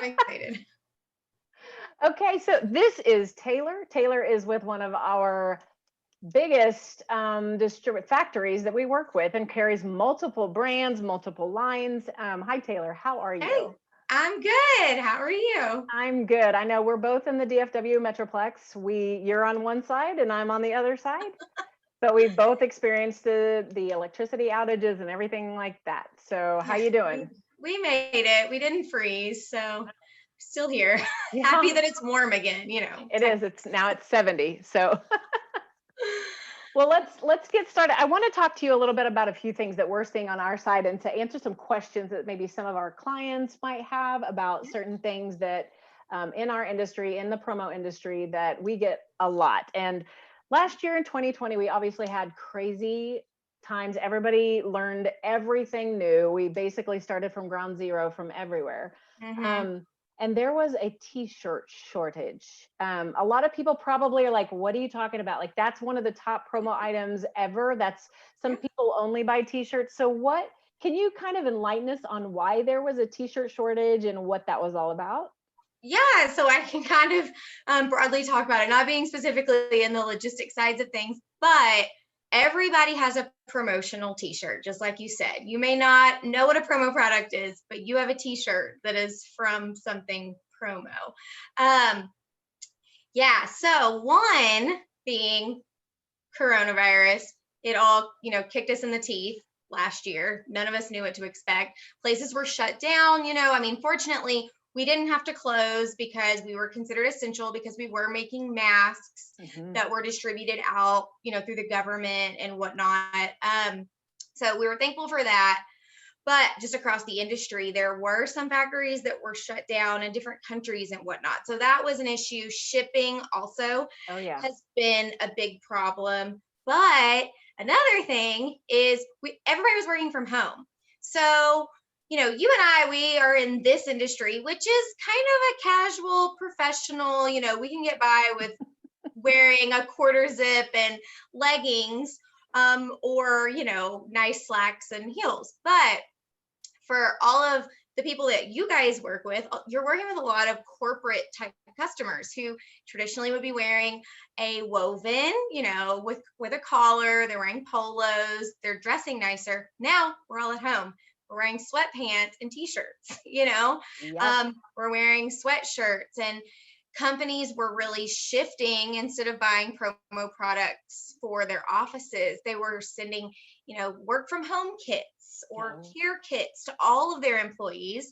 I'm excited. Okay, so this is Taylor. Taylor is with one of our biggest factories that we work with and carries multiple brands, multiple lines. Hi, Taylor. How are Hey, you? I'm good. How are you? I'm good. I know we're both in the DFW Metroplex. You're on one side and I'm on the other side. But we've both experienced the electricity outages and everything like that. So how Yeah, you we, doing? we made it. We didn't freeze, so still here. Happy Yeah, that it's warm again, it is. It's 70. So well, let's get started. I want to talk to you a little bit about a few things that we're seeing on our side and to answer some questions that maybe some of our clients might have about certain things that in our industry, in the promo industry, that we get a lot. And last year in 2020, we obviously had crazy times. Everybody learned everything new. We basically started from ground zero from everywhere. Mm-hmm. Um, and there was a t-shirt shortage. A lot of people probably are like, what are you talking about? Like, that's one of the top promo items ever. That's some people only buy t-shirts. So what can you kind of enlighten us on why there was a t-shirt shortage and what that was all about? Yeah, so I can kind of broadly talk about it, not being specifically in the logistic sides of things, but everybody has a promotional t-shirt, just like you said. You may not know what a promo product is, but you have a t-shirt that is from something promo. Um, yeah, so one being coronavirus, it all, kicked us in the teeth last year. None of us knew what to expect. Places were shut down, I mean, fortunately, we didn't have to close because we were considered essential because we were making masks Mhm. that were distributed out, through the government and whatnot. So we were thankful for that. But just across the industry, there were some factories that were shut down in different countries and whatnot. So that was an issue. Shipping also Oh yeah. has been a big problem. But another thing is everybody was working from home. So, you and we are in this industry, which is kind of a casual, professional, we can get by with wearing a quarter zip and leggings, or, nice slacks and heels. But for all of the people that you guys work with, you're working with a lot of corporate type customers who traditionally would be wearing a woven, with a collar, they're wearing polos, they're dressing nicer. Now we're all at home. We're wearing sweatpants and t-shirts, Yep. we're wearing sweatshirts, and companies were really shifting. Instead of buying promo products for their offices, they were sending, work from home kits or Oh, care kits to all of their employees.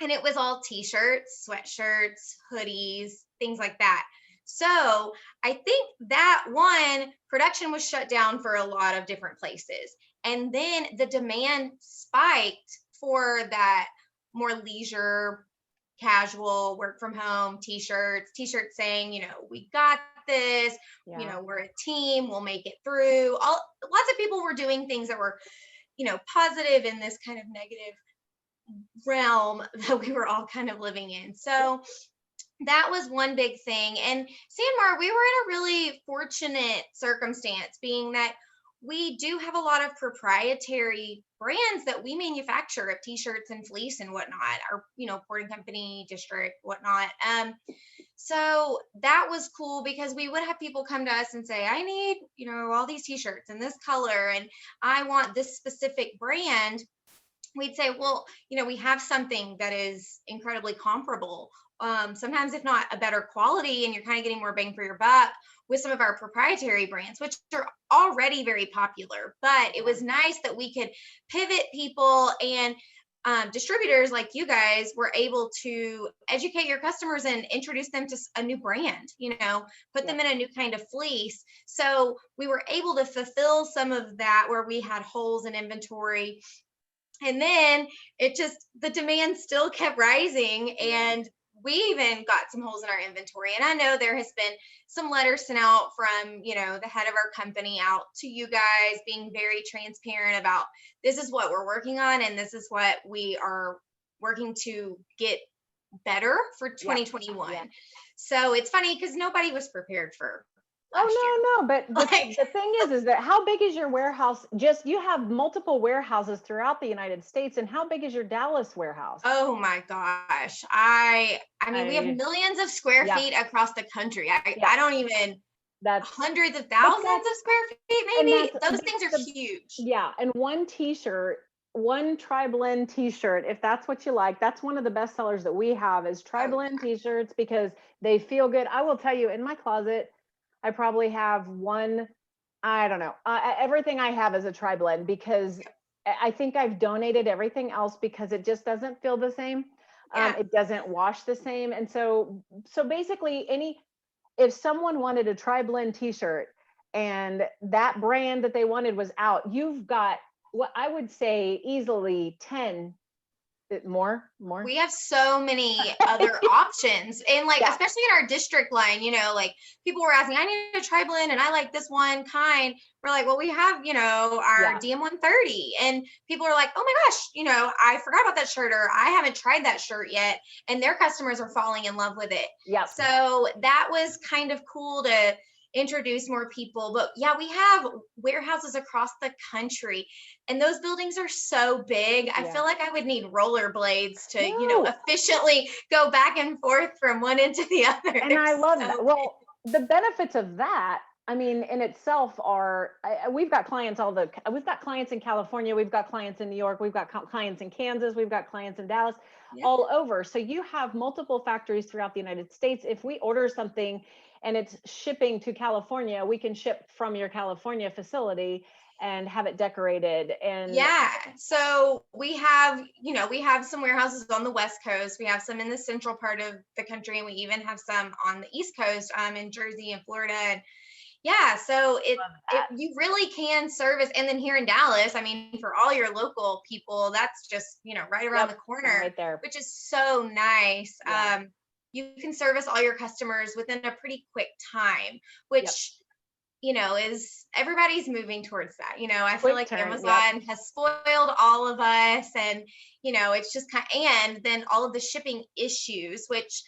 And it was all t-shirts, sweatshirts, hoodies, things like that. So I think that one, production was shut down for a lot of different places. And then the demand spiked for that more leisure, casual, work from home t-shirts saying, we got this, yeah. we're a team, we'll make it through. Lots of people were doing things that were, positive in this kind of negative realm that we were all kind of living in. So that was one big thing. And Sandmar, we were in a really fortunate circumstance, being that we do have a lot of proprietary brands that we manufacture of t-shirts and fleece and whatnot, our, porting company, district, whatnot. So that was cool because we would have people come to us and say, I need, all these t-shirts in this color, and I want this specific brand. We'd say, well, we have something that is incredibly comparable. Sometimes, if not a better quality, and you're kind of getting more bang for your buck with some of our proprietary brands, which are already very popular. But it Yeah. was nice that we could pivot people, and distributors like you guys were able to educate your customers and introduce them to a new brand, put them Yep. in a new kind of fleece. So we were able to fulfill some of that where we had holes in inventory. And then the demand still kept rising, Yeah. and we even got some holes in our inventory. And I know there has been some letters sent out from, the head of our company out to you guys, being very transparent about, this is what we're working on and this is what we are working to get better for Yep. 2021. Yep. So it's funny because nobody was prepared for last year. Oh, no, but Like, the thing is that how big is your warehouse? Just, you have multiple warehouses throughout the United States, and how big is your Dallas warehouse? oh my gosh. I mean, we have I, millions of square yeah, feet across the country. yeah, I don't even, that's, hundreds of but thousands of square feet, and maybe. Those things are the, huge. yeah, and one t-shirt, one tri-blend t-shirt, if that's what you like, that's one of the best sellers that we have is Oh, tri-blend t-shirts because they feel good. I will tell you, in my closet, I probably have one, I don't know, everything I have is a tri-blend because I think I've donated everything else because it just doesn't feel the same. yeah. It doesn't wash the same. And so basically if someone wanted a tri-blend t-shirt and that brand that they wanted was out, you've got what I would say easily 10 more. We have so many other options. And like, Yeah. especially in our district line, like people were asking, I need a tri-blend and I like this one kind. We're like, well, we have, our Yeah. DM 130. And people are like, oh my gosh, I forgot about that shirt or I haven't tried that shirt yet. And their customers are falling in love with it. Yeah. So that was kind of cool to introduce more people. But yeah, we have warehouses across the country and those buildings are so big. I feel like I would need rollerblades to, No. efficiently go back and forth from one end to the other. And They're I love so that. Well, the benefits of that, I mean, in itself are, we've got clients we've got clients in California, we've got clients in New York, we've got clients in Kansas, we've got clients in Dallas, Yeah. all over. So you have multiple factories throughout the United States. If we order something and it's shipping to California, we can ship from your California facility and have it decorated. And Yeah. So we have, we have some warehouses on the West Coast. We have some in the central part of the country, and we even have some on the East Coast, in Jersey and Florida. And yeah, so you really can service. And then here in Dallas, I mean, for all your local people, that's just, right around the corner, right there, which is so nice. Yeah. You can service all your customers within a pretty quick time, which is everybody's moving towards that. I feel like Amazon has spoiled all of us, and it's just and then all of the shipping issues, which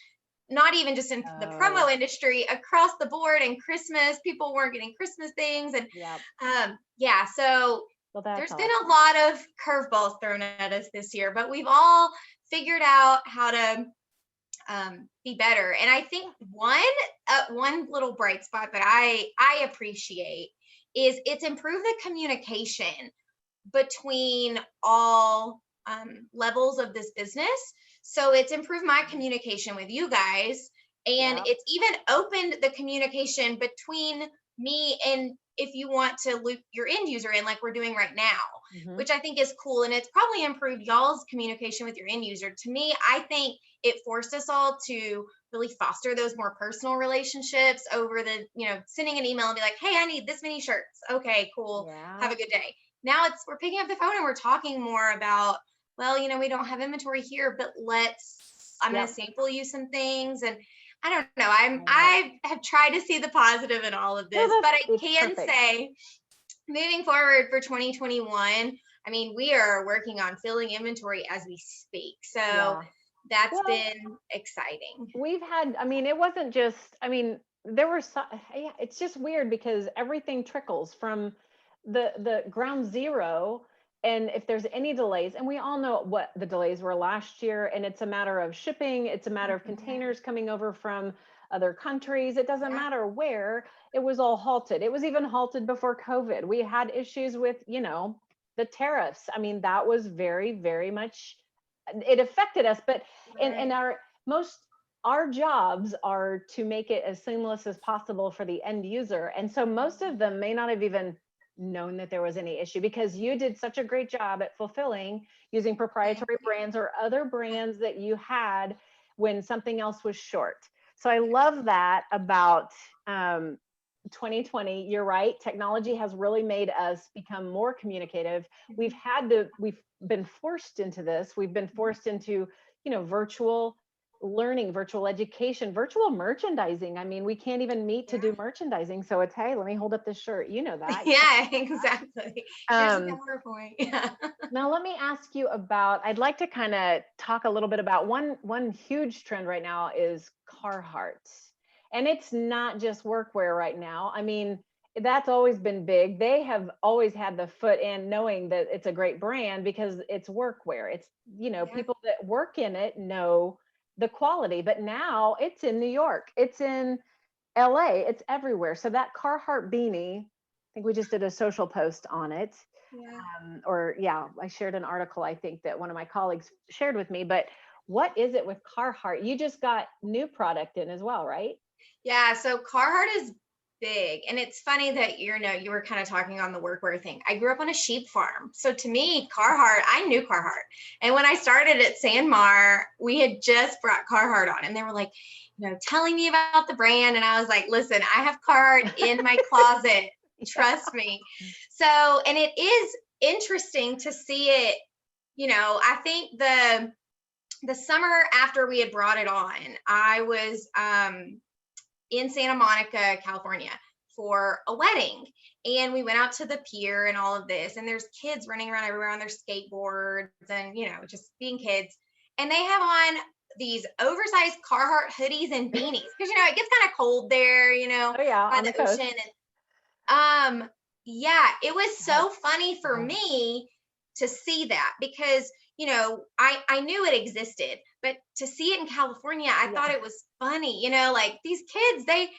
not even just in the promo industry, across the board, and Christmas, people weren't getting Christmas things, and so there's been a lot of curveballs thrown at us this year, but we've all figured out how to be better. And I think one little bright spot that I appreciate is it's improved the communication between all levels of this business. So it's improved my communication with you guys, and it's even opened the communication between me and if you want to loop your end user in like we're doing right now, which I think is cool. And it's probably improved y'all's communication with your end user. To me, I think it forced us all to really foster those more personal relationships over the, sending an email and be like, hey, I need this many shirts. Okay, cool. Have a good day. Now we're picking up the phone and we're talking more about, well, we don't have inventory here, but I'm going to sample you some things. And I don't know. I have tried to see the positive in all of this, but I can say moving forward for 2021, I mean, we are working on filling inventory as we speak. So that's been exciting. We've had, I mean, it wasn't just, I mean, there were it's just weird because everything trickles from the ground zero. And if there's any delays, and we all know what the delays were last year, and it's a matter of shipping, it's a matter of containers coming over from other countries. It doesn't matter where, it was all halted. It was even halted before COVID. We had issues with, the tariffs. I mean, that was very, very much, it affected us, but and our jobs are to make it as seamless as possible for the end user. And so most of them may not have even known that there was any issue because you did such a great job at fulfilling using proprietary brands or other brands that you had when something else was short. So I love that about 2020. You're right. Technology has really made us become more communicative. We've been forced into this. We've been forced into, virtual learning, virtual education, virtual merchandising. I mean, we can't even meet to do merchandising. So it's, hey, let me hold up this shirt. You know that. Yeah, exactly. Here's a PowerPoint. Yeah. Now let me ask you about, I'd like to kind of talk a little bit about one huge trend right now is Carhartt. And it's not just workwear right now. I mean, that's always been big. They have always had the foot in knowing that it's a great brand because it's workwear. It's, Yeah. people that work in it know the quality, but now it's in New York, it's in LA, it's everywhere. So that Carhartt beanie, I think we just did a social post on it. Yeah. I shared an article, I think that one of my colleagues shared with me, but what is it with Carhartt? You just got new product in as well, right? Yeah. So Carhartt is big. And it's funny that, you were kind of talking on the workwear thing. I grew up on a sheep farm. So to me, Carhartt, I knew Carhartt. And when I started at Sanmar, we had just brought Carhartt on and they were like, telling me about the brand. And I was like, listen, I have Carhartt in my closet. Trust me. So, and it is interesting to see it, I think the summer after we had brought it on, I was in Santa Monica, California for a wedding. And we went out to the pier and all of this. And there's kids running around everywhere on their skateboards and, just being kids. And they have on these oversized Carhartt hoodies and beanies because, it gets kind of cold there, Oh yeah, by on the the coast. ocean. And yeah, it was so funny for me to see that because, I knew it existed, but to see it in California, I thought it was funny, like these kids, they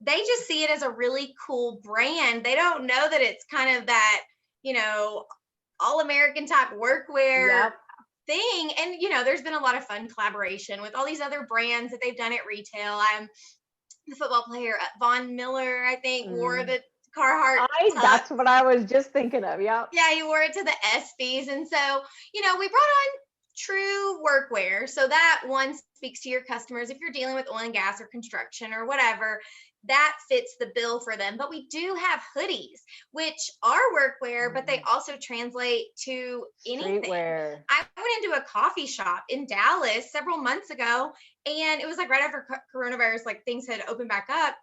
just see it as a really cool brand. They don't know that it's kind of that, all American type workwear thing. And, there's been a lot of fun collaboration with all these other brands that they've done at retail. The football player, Von Miller, I think, wore the Carhartt. That's what I was just thinking of. Yeah. Yeah, he wore it to the ESPYs. And so, we brought on true workwear. So that one speaks to your customers. If you're dealing with oil and gas or construction or whatever, that fits the bill for them. But we do have hoodies, which are workwear, but they also translate to anything. Streetwear. I went into a coffee shop in Dallas several months ago, and it was like right after coronavirus, like things had opened back up.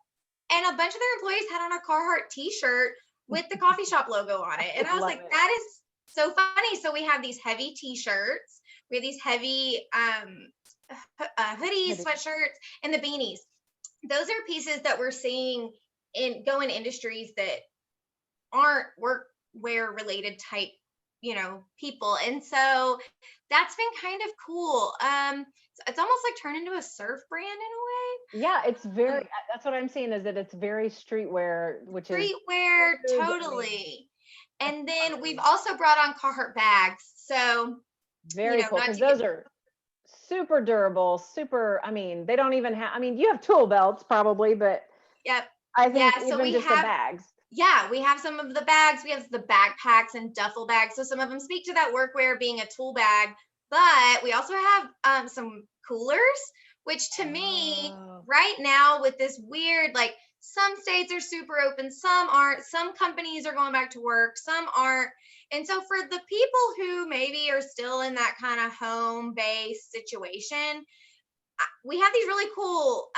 And a bunch of their employees had on a Carhartt t-shirt with the coffee shop logo on it. And I was like, that is so funny. So we have these heavy t-shirts, we have these heavy hoodies, sweatshirts, and the beanies. Those are pieces that we're seeing go in industries that aren't workwear related type, people. And so that's been kind of cool. It's almost like turned into a surf brand in a way. Yeah, it's very, that's what I'm seeing is that it's very streetwear, which is streetwear, totally. And then we've also brought on Carhartt bags. So very cool because those are super durable, they don't even have, you have tool belts probably, but I think even just the bags. Yeah, we have some of the bags. We have the backpacks and duffel bags. So some of them speak to that workwear being a tool bag, but we also have some coolers, which to me right now with this weird, like some states are super open, some aren't, some companies are going back to work, some aren't. And so for the people who maybe are still in that kind of home-based situation, we have these really cool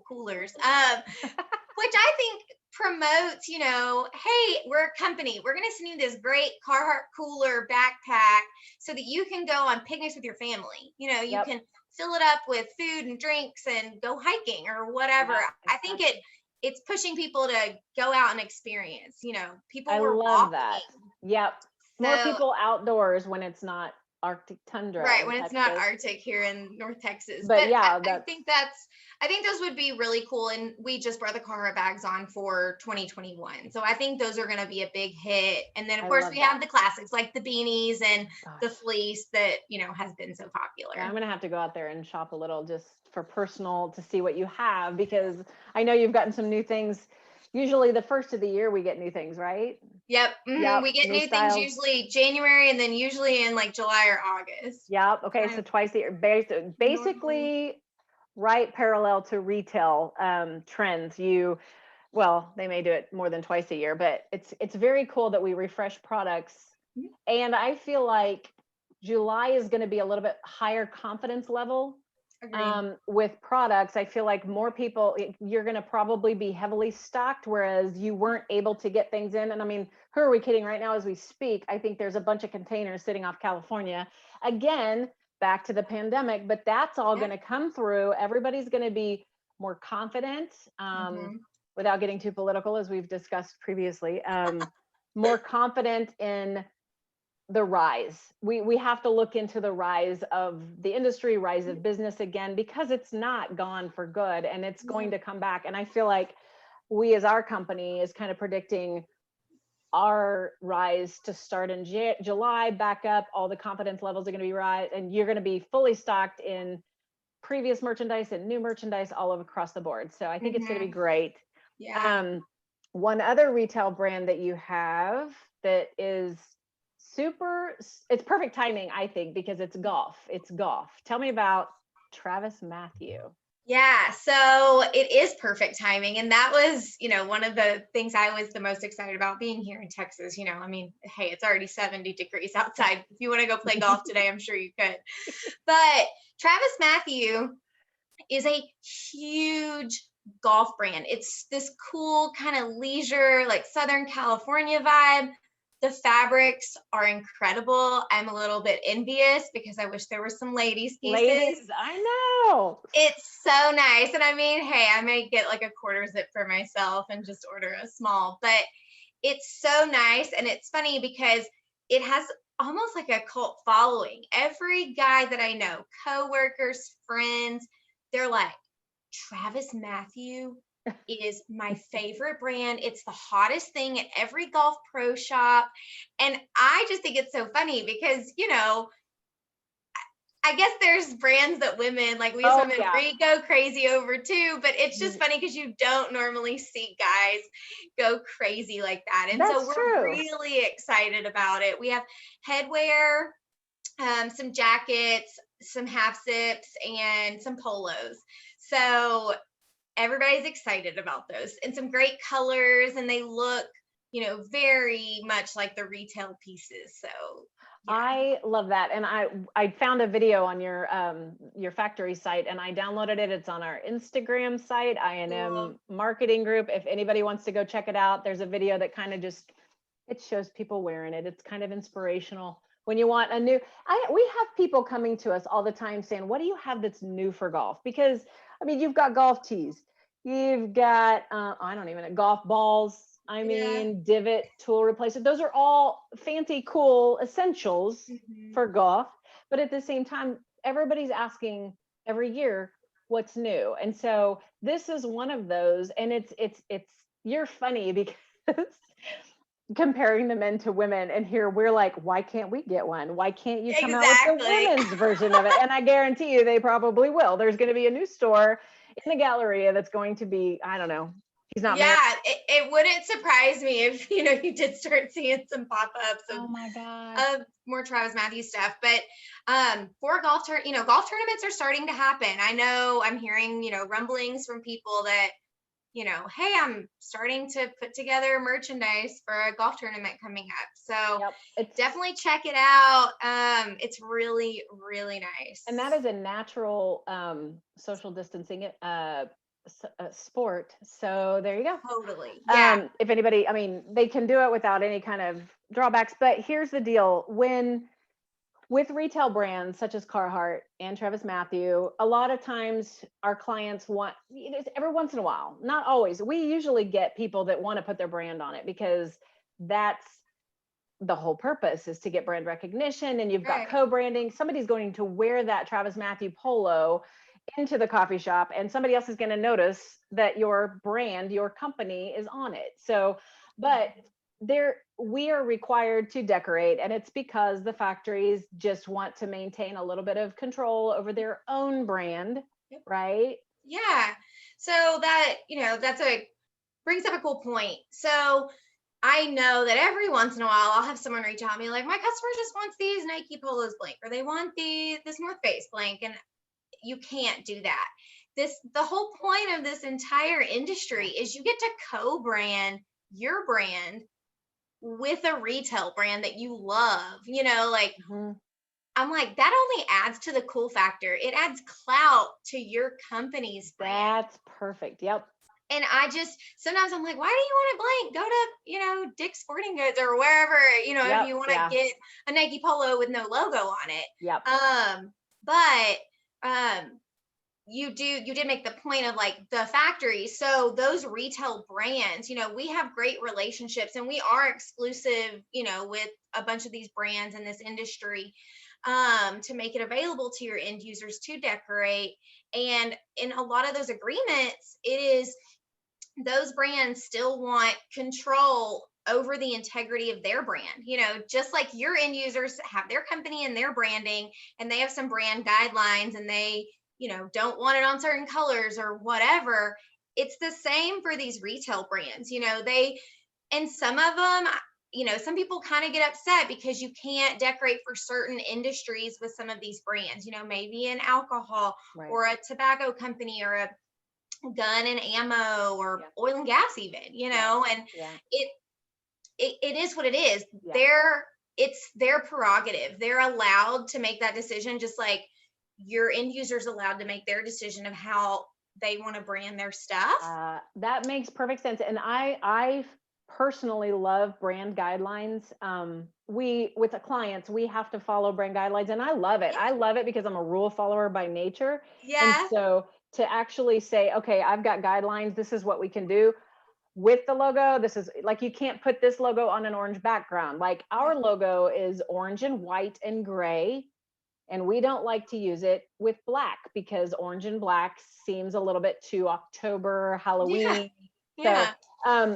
coolers, which I think promotes, hey, we're a company. We're going to send you this great Carhartt cooler backpack so that you can go on picnics with your family. You can fill it up with food and drinks and go hiking or whatever. I think it's pushing people to go out and experience, people were love walking. That. Yep. More people outdoors when it's not Arctic tundra. Right, when it's not Arctic here in North Texas. But yeah, I think those would be really cool. And we just brought the Carhartt bags on for 2021. So I think those are going to be a big hit. And then of course we have the classics like the beanies and the fleece that, has been so popular. Yeah, I'm going to have to go out there and shop a little just for personal to see what you have, because I know you've gotten some new things. Usually the first of the year we get new things, right? Yep. Mm-hmm. We get new things usually January and then usually in like July or August. Yep. Okay. So twice a year, basically right parallel to retail trends. They may do it more than twice a year, but it's very cool that we refresh products. Mm-hmm. And I feel like July is going to be a little bit higher confidence level. With products. I feel like more people, you're going to probably be heavily stocked, whereas you weren't able to get things in. And who are we kidding? Right now as we speak, I think there's a bunch of containers sitting off California. Again, back to the pandemic, but that's all going to come through. Everybody's going to be more confident, Mhm. without getting too political, as we've discussed previously, more confident in the rise. We have to look into the rise of the industry, rise of business again, because it's not gone for good and it's going to come back. And I feel like we as our company is kind of predicting our rise to start in July, back up, all the confidence levels are going to be right, and you're going to be fully stocked in previous merchandise and new merchandise all over across the board. So I think it's going to be Mhm. great. Yeah. One other retail brand that you have that is it's perfect timing, I think, because it's golf. It's golf. Tell me about Travis Mathew. Yeah, so it is perfect timing. And that was, one of the things I was the most excited about being here in Texas. I mean, hey, it's already 70 degrees outside. If you want to go play golf today, I'm sure you could. But Travis Mathew is a huge golf brand. It's this cool kind of leisure, like Southern California vibe. The fabrics are incredible. I'm a little bit envious because I wish there were some ladies pieces. Ladies, I know. It's so nice. And I mean, hey, I may get like a quarter zip for myself and just order a small, but it's so nice. And it's funny because it has almost like a cult following. Every guy that I know, coworkers, friends, they're like, Travis Mathew is my favorite brand. It's the hottest thing at every golf pro shop. And I just think it's so funny because, I guess there's brands that women, like we as women, yeah. we go crazy over too, but it's just Mhm. funny because you don't normally see guys go crazy like that. And so That's we're true. really excited about it. We have headwear, some jackets, some half zips, and some polos. So everybody's excited about those and some great colors, and they look, very much like the retail pieces. So yeah. I love that. And I found a video on your factory site and I downloaded it. It's on our Instagram site, INM Cool. marketing group. If anybody wants to go check it out, there's a video that kind of it shows people wearing it. It's kind of inspirational. When you want we have people coming to us all the time saying, what do you have that's new for golf? Because I mean, you've got golf tees, you've got, I don't even know, golf balls. I Yeah. mean, divot, tool replacer. Those are all fancy, cool essentials Mhm. for golf. But at the same time, everybody's asking every year what's new. And so this is one of those. And you're funny because comparing the men to women, and here we're like, why can't we get one? Why can't you come out with the Exactly. women's version of it? And I guarantee you they probably will. There's going to be a new store in the Galleria that's going to be, I don't know, he's not married. Yeah, it wouldn't surprise me if you did start seeing some pop-ups Oh my God. of more Travis Mathew stuff. But for golf tournaments are starting to happen. I know I'm hearing, rumblings from people that, hey, I'm starting to put together merchandise for a golf tournament coming up. So definitely check it out. It's really, really nice. And that is a natural social distancing sport. So there you go. Totally. Yeah. If anybody, I mean, they can do it without any kind of drawbacks. But here's the deal: with retail brands such as Carhartt and Travis Mathew, a lot of times our clients want, every once in a while, not always, we usually get people that want to put their brand on it because that's the whole purpose, is to get brand recognition. And you've got co-branding. Somebody's going to wear that Travis Mathew polo into the coffee shop and somebody else is going to notice that your brand, your company is on it. So, but we are required to decorate, and it's because the factories just want to maintain a little bit of control over their own brand, right? Yeah. So that, brings up a cool point. So I know that every once in a while I'll have someone reach out and be like, my customer just wants these Nike polos blank, or they want this North Face blank, and you can't do that. The whole point of this entire industry is you get to co-brand your brand with a retail brand that you love, I'm like, that only adds to the cool factor. It adds clout to your company's brand. That's perfect. Yep. And sometimes I'm like, why do you want it blank? Go to, Dick's Sporting Goods or wherever, if you want to get a Nike polo with no logo on it. Yep. But you did make the point of like the factory. So those retail brands, we have great relationships and we are exclusive, with a bunch of these brands in this industry, to make it available to your end users to decorate. And in a lot of those agreements, it is those brands still want control over the integrity of their brand, just like your end users have their company and their branding, and they have some brand guidelines and they, don't want it on certain colors or whatever. It's the same for these retail brands, and some of them, some people kind of get upset because you can't decorate for certain industries with some of these brands, maybe an alcohol Right. or a tobacco company or a gun and ammo or oil and gas even, and it is what it is. It's their prerogative. They're allowed to make that decision, just like your end users allowed to make their decision of how they want to brand their stuff. That makes perfect sense. And I personally love brand guidelines. With the clients, we have to follow brand guidelines, and I love it. I love it because I'm a rule follower by nature. Yeah. And so to actually say, okay, I've got guidelines, this is what we can do with the logo. This is like, you can't put this logo on an orange background. Like our logo is orange and white and gray. And we don't like to use it with black because orange and black seems a little bit too October, Halloween. Yeah.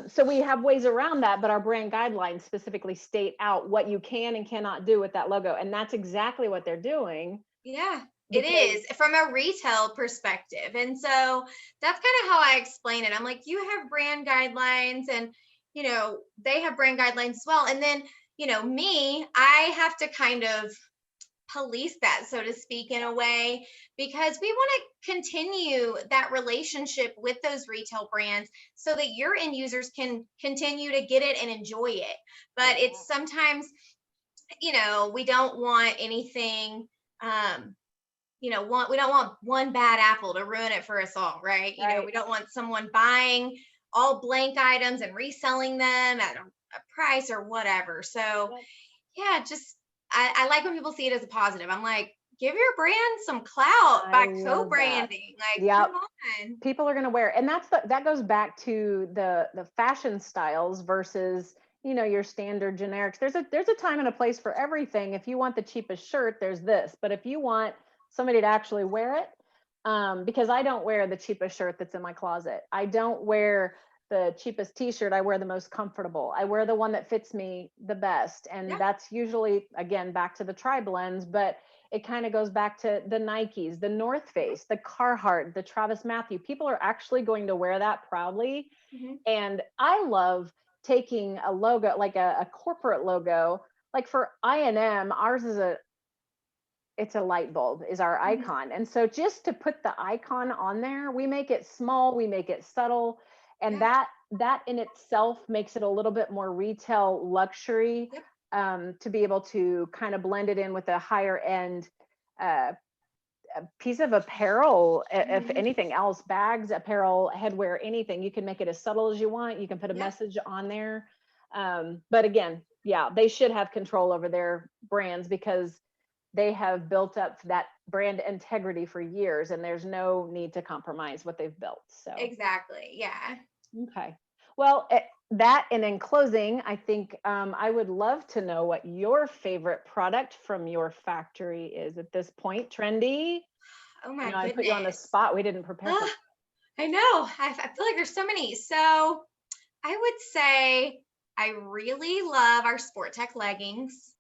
So we have ways around that, but our brand guidelines specifically state out what you can and cannot do with that logo. And that's exactly what they're doing. Yeah, it is from a retail perspective. And so that's kind of how I explain it. I'm like, you have brand guidelines and, they have brand guidelines as well. And then, me, I have to kind of police that, so to speak, in a way, because we want to continue that relationship with those retail brands so that your end users can continue to get it and enjoy it. But it's sometimes, we don't want anything, we don't want one bad apple to ruin it for us all, right? We don't want someone buying all blank items and reselling them at a price or whatever. So just I like when people see it as a positive. I'm like, give your brand some clout by co-branding. Like, come on. People are going to wear it. And that goes back to the fashion styles versus, your standard generics. There's a time and a place for everything. If you want the cheapest shirt, there's this. But if you want somebody to actually wear it, because I don't wear the cheapest shirt that's in my closet. I don't wear the cheapest t-shirt. I wear the most comfortable. I wear the one that fits me the best. And that's usually, again, back to the tri-blends, but it kind of goes back to the Nikes, the North Face, the Carhartt, the Travis Mathew. People are actually going to wear that proudly. Mm-hmm. And I love taking a logo, like a corporate logo, like for INM, ours is it's a light bulb is our icon. And so just to put the icon on there, we make it small, we make it subtle. And that in itself makes it a little bit more retail luxury, to be able to kind of blend it in with a higher end piece of apparel. If anything else, bags, apparel, headwear, anything, you can make it as subtle as you want. You can put a message on there. But again, they should have control over their brands because they have built up that brand integrity for years, and there's no need to compromise what they've built. So exactly. Yeah. Okay. Well, that, and in closing, I think I would love to know what your favorite product from your factory is at this point. Trendy? Oh my goodness. I put you on the spot. We didn't prepare for that. I know. I feel like there's so many. So I would say I really love our Sport Tech leggings.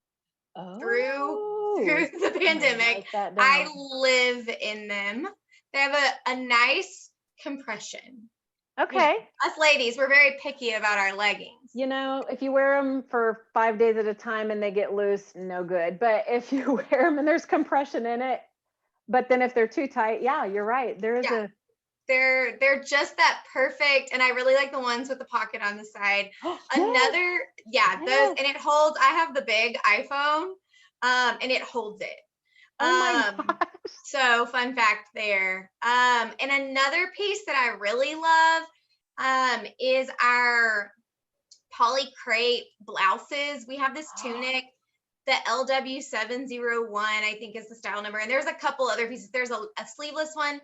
Through the pandemic. I live in them. They have a nice compression. Okay. Us ladies, we're very picky about our leggings. If you wear them for 5 days at a time and they get loose, no good. But if you wear them and there's compression in it, but then if they're too tight, you're right. There is they're just that perfect. And I really like the ones with the pocket on the side. Those, and it holds, I have the big iPhone, and it holds it. Oh my gosh. So fun fact there. And another piece that I really love is our poly crepe blouses. We have this tunic, the LW701, I think is the style number. And there's a couple other pieces. There's a sleeveless one.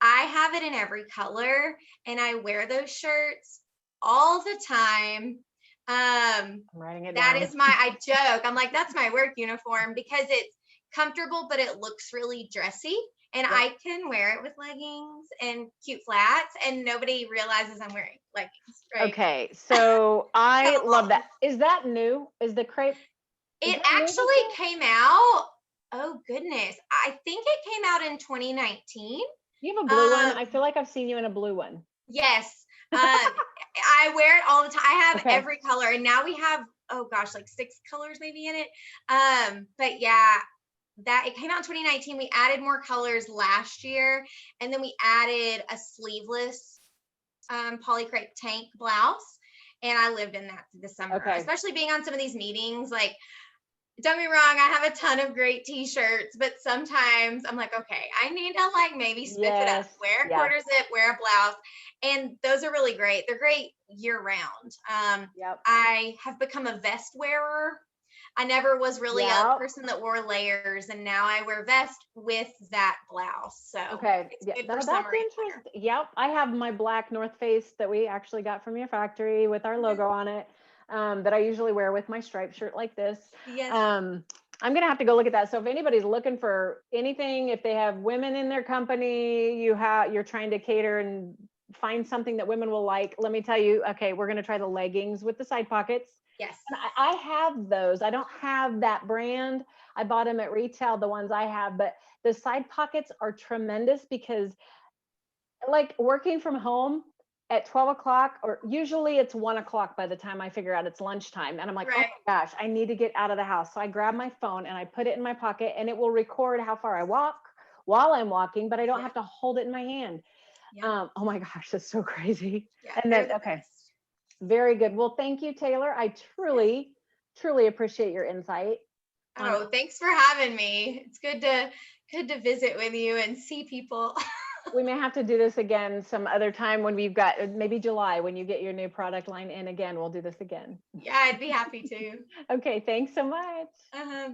I have it in every color and I wear those shirts all the time. I'm writing it That down. is I joke. I'm like, that's my work uniform because it's comfortable, but it looks really dressy. And Yep. I can wear it with leggings and cute flats, and nobody realizes I'm wearing leggings, right? Okay, so I Come love on. that. Is that new? Is the crepe? Is It that new this year? actually came out. Oh goodness. I think it came out in 2019. You have a blue one? I Um, feel like I've seen you in a blue one. yes. I wear it all the time. I have Okay. every color, and now we have, oh gosh, like 6 colors maybe in it. But yeah, that it came out in 2019. We added more colors last year, and then we added a sleeveless poly crepe tank blouse, and I lived in that this summer. Okay. Especially being on some of these meetings, like, don't get me wrong, I have a ton of great t-shirts, but sometimes I'm like, okay, I need to like maybe spiff it up, Yes. wear a Yeah. quarter zip, wear a blouse. And those are really great. They're great year round. Yep. I have become a vest wearer. I never was really a Yep. person that wore layers, and now I wear vest with that blouse. So Okay. it's Yeah, good for that's summer and winter. interesting. Yep. I have my black North Face that we actually got from your factory with our logo on it, that I usually wear with my striped shirt like this. Yes. I'm gonna have to go look at that. So if anybody's looking for anything, if they have women in their company, you're trying to cater and find something that women will like, let me tell you, okay, we're gonna try the leggings with the side pockets. Yes. And I have those. I don't have that brand. I bought them at retail, the ones I have, but the side pockets are tremendous because, like, working from home at 12 o'clock, or usually it's 1 o'clock by the time I figure out it's lunchtime. And I'm like, oh Right. my gosh, I need to get out of the house. So I grab my phone and I put it in my pocket, and it will record how far I walk while I'm walking, but I don't Yeah. have to hold it in my hand. Yeah. Oh my gosh, that's so crazy. Yeah. And They're then, the okay. best. Very good. Well, thank you, Taylor. I truly, truly appreciate your insight. Oh, thanks for having me. It's good to visit with you and see people. We may have to do this again some other time when we've got maybe July, when you get your new product line in again. We'll do this again. Yeah, I'd be happy to. Okay, thanks so much. Uh-huh.